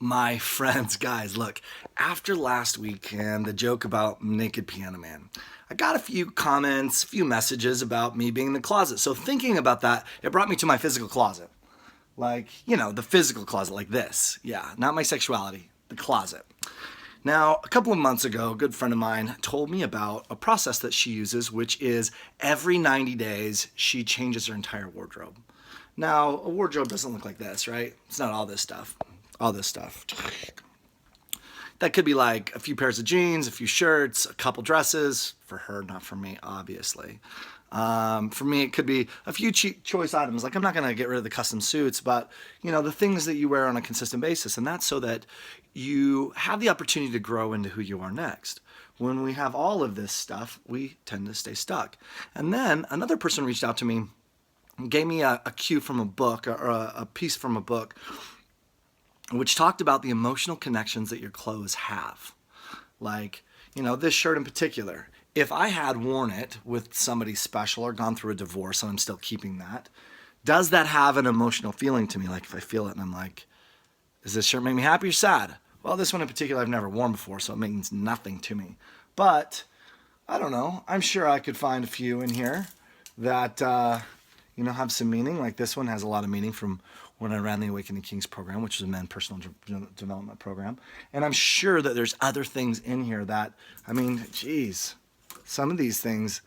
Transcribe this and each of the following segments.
My friends, guys, look, after last week and the joke about Naked Piano Man, I got a few comments, a few messages about me being in the closet. So thinking about that, it brought me to my physical closet. Like, the physical closet, like this. Yeah, not my sexuality, the closet. Now, a couple of months ago, a good friend of mine told me about a process that she uses, which is every 90 days, she changes her entire wardrobe. Now, a wardrobe doesn't look like this, right? It's not all this stuff. All this stuff. That could be like a few pairs of jeans, a few shirts, a couple dresses. For her, not for me, obviously. For me, it could be a few cheap choice items. Like I'm not going to get rid of the custom suits, but the things that you wear on a consistent basis. And that's so that you have the opportunity to grow into who you are next. When we have all of this stuff, we tend to stay stuck. And then another person reached out to me, gave me a cue from a book or a piece from a book which talked about the emotional connections that your clothes have. Like, this shirt in particular. If I had worn it with somebody special or gone through a divorce and I'm still keeping that, does that have an emotional feeling to me? Like if I feel it and I'm like, does this shirt make me happy or sad? Well, this one in particular I've never worn before, so it means nothing to me. But, I don't know. I'm sure I could find a few in here that, have some meaning. Like this one has a lot of meaning from when I ran the Awakening Kings program, which is a men's personal development program. And I'm sure that there's other things in here that, geez, some of these things,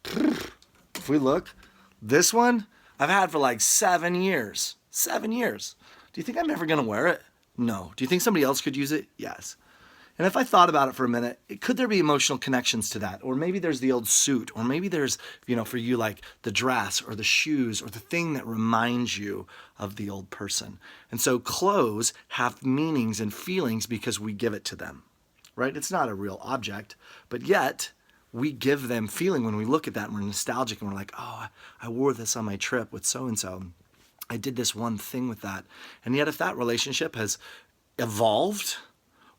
if we look, this one I've had for like 7 years. 7 years. Do you think I'm ever going to wear it? No. Do you think somebody else could use it? Yes. And if I thought about it for a minute, could there be emotional connections to that? Or maybe there's the old suit, or maybe there's, for you, like the dress or the shoes or the thing that reminds you of the old person. And so clothes have meanings and feelings because we give it to them, right? It's not a real object, but yet we give them feeling when we look at that and we're nostalgic and we're like, oh, I wore this on my trip with so-and-so. I did this one thing with that. And yet if that relationship has evolved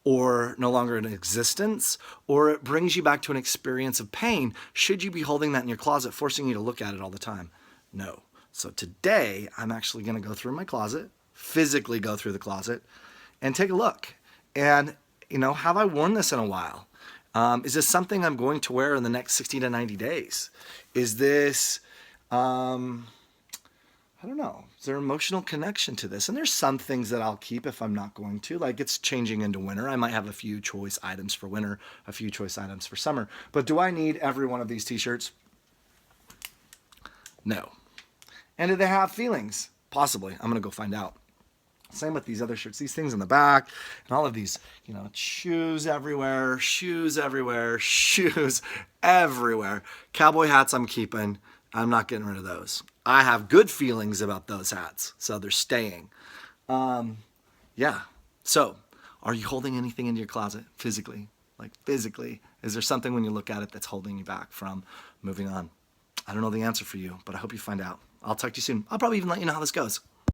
or no longer in existence, or it brings you back to an experience of pain, should you be holding that in your closet, forcing you to look at it all the time? No. So today, I'm actually going to go through my closet, physically go through the closet, and take a look. And, have I worn this in a while? Is this something I'm going to wear in the next 60 to 90 days? Is this, I don't know. Is there an emotional connection to this? And there's some things that I'll keep if I'm not going to. Like it's changing into winter. I might have a few choice items for winter, a few choice items for summer. But do I need every one of these t-shirts? No. And do they have feelings? Possibly. I'm going to go find out. Same with these other shirts, these things in the back, and all of these, shoes everywhere, shoes everywhere, shoes everywhere. Cowboy hats I'm keeping. I'm not getting rid of those. I have good feelings about those hats, so they're staying. Yeah. So, are you holding anything in your closet physically? Like physically, is there something when you look at it that's holding you back from moving on? I don't know the answer for you, but I hope you find out. I'll talk to you soon. I'll probably even let you know how this goes.